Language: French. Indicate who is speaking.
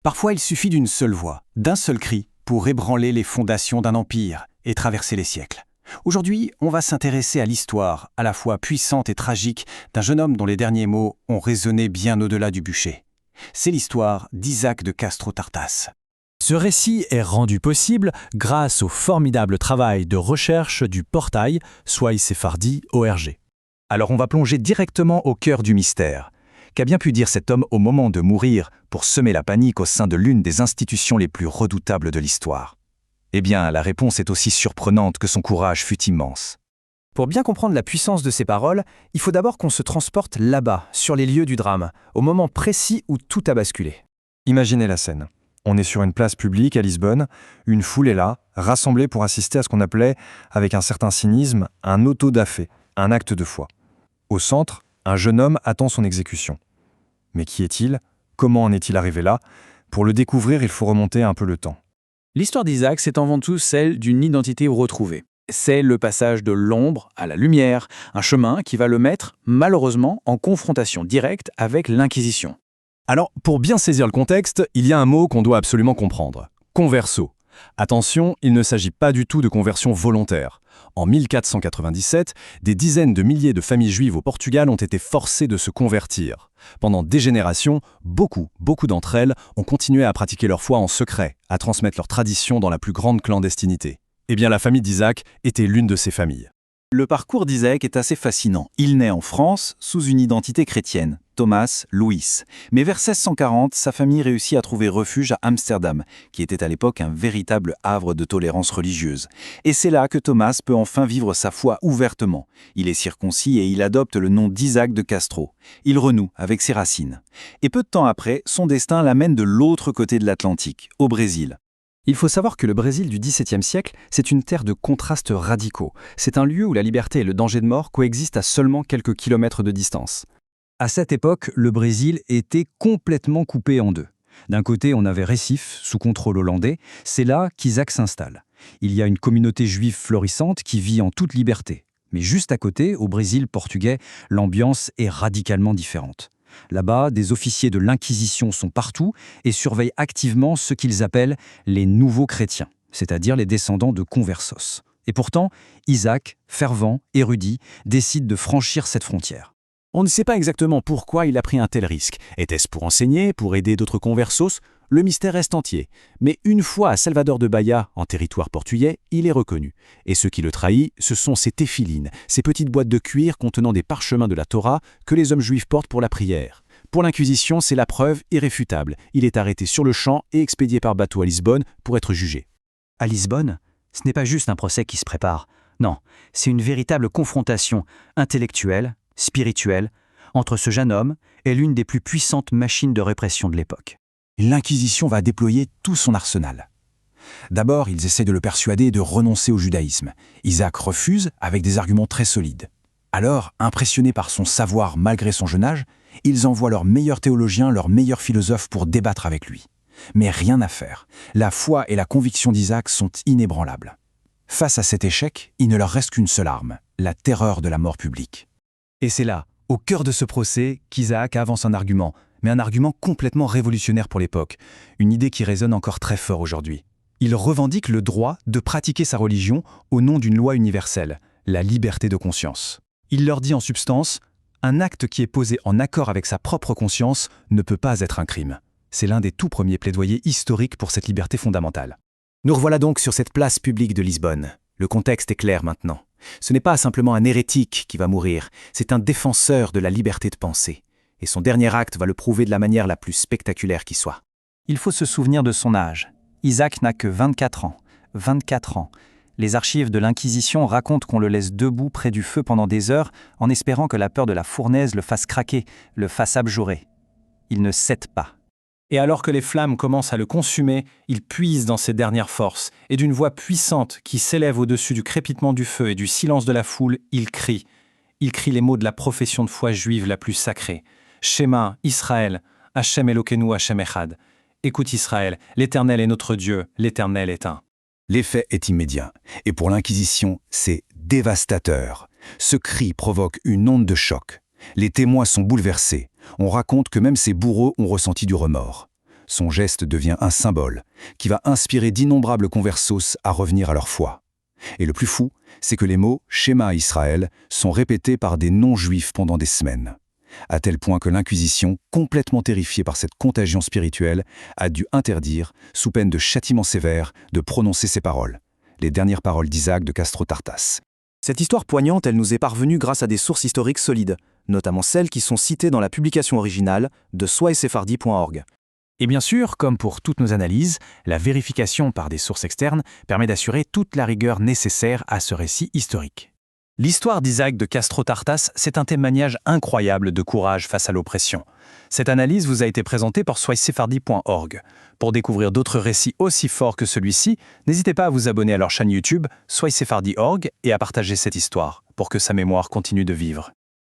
Speaker 1: Parfois, il suffit d'une seule voix, d'un seul cri, pour ébranler les fondations d'un empire et traverser les siècles. Aujourd'hui, on va s'intéresser à l'histoire, à la fois puissante et tragique, d'un jeune homme dont les derniers mots ont résonné bien au-delà du bûcher. C'est l'histoire d'Isaac de Castro Tartas.
Speaker 2: Ce récit est rendu possible grâce au formidable travail de recherche du portail Swahili Sephardi ORG.
Speaker 3: Alors on va plonger directement au cœur du mystère. Qu'a bien pu dire cet homme au moment de mourir pour semer la panique au sein de l'une des institutions les plus redoutables de l'histoire? Eh bien, la réponse est aussi surprenante que son courage fut immense.
Speaker 4: Pour bien comprendre la puissance de ces paroles, il faut d'abord qu'on se transporte là-bas, sur les lieux du drame, au moment précis où tout a basculé.
Speaker 5: Imaginez la scène. On est sur une place publique à Lisbonne, une foule est là, rassemblée pour assister à ce qu'on appelait, avec un certain cynisme, un auto-da-fé, un acte de foi. Au centre, un jeune homme attend son exécution. Mais qui est-il? Comment en est-il arrivé là? Pour le découvrir, il faut remonter un peu le temps.
Speaker 2: L'histoire d'Isaac, c'est avant tout celle d'une identité retrouvée. C'est le passage de l'ombre à la lumière, un chemin qui va le mettre, malheureusement, en confrontation directe avec l'Inquisition.
Speaker 6: Alors, pour bien saisir le contexte, il y a un mot qu'on doit absolument comprendre. Converso. Attention, il ne s'agit pas du tout de conversion volontaire. En 1497, des dizaines de milliers de familles juives au Portugal ont été forcées de se convertir. Pendant des générations, beaucoup d'entre elles ont continué à pratiquer leur foi en secret, à transmettre leurs traditions dans la plus grande clandestinité. Eh bien, la famille d'Isaac était l'une de ces familles.
Speaker 3: Le parcours d'Isaac est assez fascinant. Il naît en France sous une identité chrétienne, Thomas Louis. Mais vers 1640, sa famille réussit à trouver refuge à Amsterdam, qui était à l'époque un véritable havre de tolérance religieuse. Et c'est là que Thomas peut enfin vivre sa foi ouvertement. Il est circoncis et il adopte le nom d'Isaac de Castro. Il renoue avec ses racines. Et peu de temps après, son destin l'amène de l'autre côté de l'Atlantique, au Brésil.
Speaker 4: Il faut savoir que le Brésil du XVIIe siècle, c'est une terre de contrastes radicaux. C'est un lieu où la liberté et le danger de mort coexistent à seulement quelques kilomètres de distance. À cette époque, le Brésil était complètement coupé en deux. D'un côté, on avait Recife, sous contrôle hollandais. C'est là qu'Isaac s'installe. Il y a une communauté juive florissante qui vit en toute liberté. Mais juste à côté, au Brésil portugais, l'ambiance est radicalement différente. Là-bas, des officiers de l'Inquisition sont partout et surveillent activement ce qu'ils appellent les nouveaux chrétiens, c'est-à-dire les descendants de conversos. Et pourtant, Isaac, fervent, érudit, décide de franchir cette frontière.
Speaker 1: On ne sait pas exactement pourquoi il a pris un tel risque. Était-ce pour enseigner, pour aider d'autres conversos? Le mystère reste entier. Mais une fois à Salvador de Bahia, en territoire portugais, il est reconnu. Et ce qui le trahit, ce sont ces téphilines, ces petites boîtes de cuir contenant des parchemins de la Torah que les hommes juifs portent pour la prière. Pour l'Inquisition, c'est la preuve irréfutable. Il est arrêté sur le champ et expédié par bateau à Lisbonne pour être jugé.
Speaker 7: À Lisbonne, ce n'est pas juste un procès qui se prépare. Non, c'est une véritable confrontation intellectuelle, spirituelle, entre ce jeune homme et l'une des plus puissantes machines de répression de l'époque.
Speaker 1: L'Inquisition va déployer tout son arsenal. D'abord, ils essaient de le persuader de renoncer au judaïsme. Isaac refuse avec des arguments très solides. Alors, impressionnés par son savoir malgré son jeune âge, ils envoient leurs meilleurs théologiens, leurs meilleurs philosophes pour débattre avec lui. Mais rien à faire. La foi et la conviction d'Isaac sont inébranlables. Face à cet échec, il ne leur reste qu'une seule arme, la terreur de la mort publique.
Speaker 3: Et c'est là, au cœur de ce procès, qu'Isaac avance un argument, mais un argument complètement révolutionnaire pour l'époque, une idée qui résonne encore très fort aujourd'hui. Il revendique le droit de pratiquer sa religion au nom d'une loi universelle, la liberté de conscience. Il leur dit en substance, un acte qui est posé en accord avec sa propre conscience ne peut pas être un crime. C'est l'un des tout premiers plaidoyers historiques pour cette liberté fondamentale.
Speaker 1: Nous revoilà donc sur cette place publique de Lisbonne. Le contexte est clair maintenant. Ce n'est pas simplement un hérétique qui va mourir, c'est un défenseur de la liberté de penser. Et son dernier acte va le prouver de la manière la plus spectaculaire qui soit.
Speaker 7: Il faut se souvenir de son âge. Isaac n'a que 24 ans. 24 ans. Les archives de l'Inquisition racontent qu'on le laisse debout près du feu pendant des heures en espérant que la peur de la fournaise le fasse craquer, le fasse abjurer. Il ne cède pas.
Speaker 4: Et alors que les flammes commencent à le consumer, il puise dans ses dernières forces, et d'une voix puissante qui s'élève au-dessus du crépitement du feu et du silence de la foule, il crie. Il crie les mots de la profession de foi juive la plus sacrée. Shema, Israël, Hachem Elokeinu, Hachem Echad. Écoute Israël, l'Éternel est notre Dieu, l'Éternel est un.
Speaker 3: L'effet est immédiat, et pour l'Inquisition, c'est dévastateur. Ce cri provoque une onde de choc. Les témoins sont bouleversés. On raconte que même ses bourreaux ont ressenti du remords.
Speaker 1: Son geste devient un symbole, qui va inspirer d'innombrables conversos à revenir à leur foi. Et le plus fou, c'est que les mots « Shema Israël » sont répétés par des non-juifs pendant des semaines. À tel point que l'Inquisition, complètement terrifiée par cette contagion spirituelle, a dû interdire, sous peine de châtiment sévère, de prononcer ces paroles. Les dernières paroles d'Isaac de Castro-Tartas.
Speaker 8: Cette histoire poignante, elle nous est parvenue grâce à des sources historiques solides, notamment celles qui sont citées dans la publication originale de soisefardi.org.
Speaker 2: Et bien sûr, comme pour toutes nos analyses, la vérification par des sources externes permet d'assurer toute la rigueur nécessaire à ce récit historique. L'histoire d'Isaac de Castro-Tartas, c'est un témoignage incroyable de courage face à l'oppression. Cette analyse vous a été présentée par soisefardi.org. Pour découvrir d'autres récits aussi forts que celui-ci, n'hésitez pas à vous abonner à leur chaîne YouTube soisefardi.org et à partager cette histoire pour que sa mémoire continue de vivre.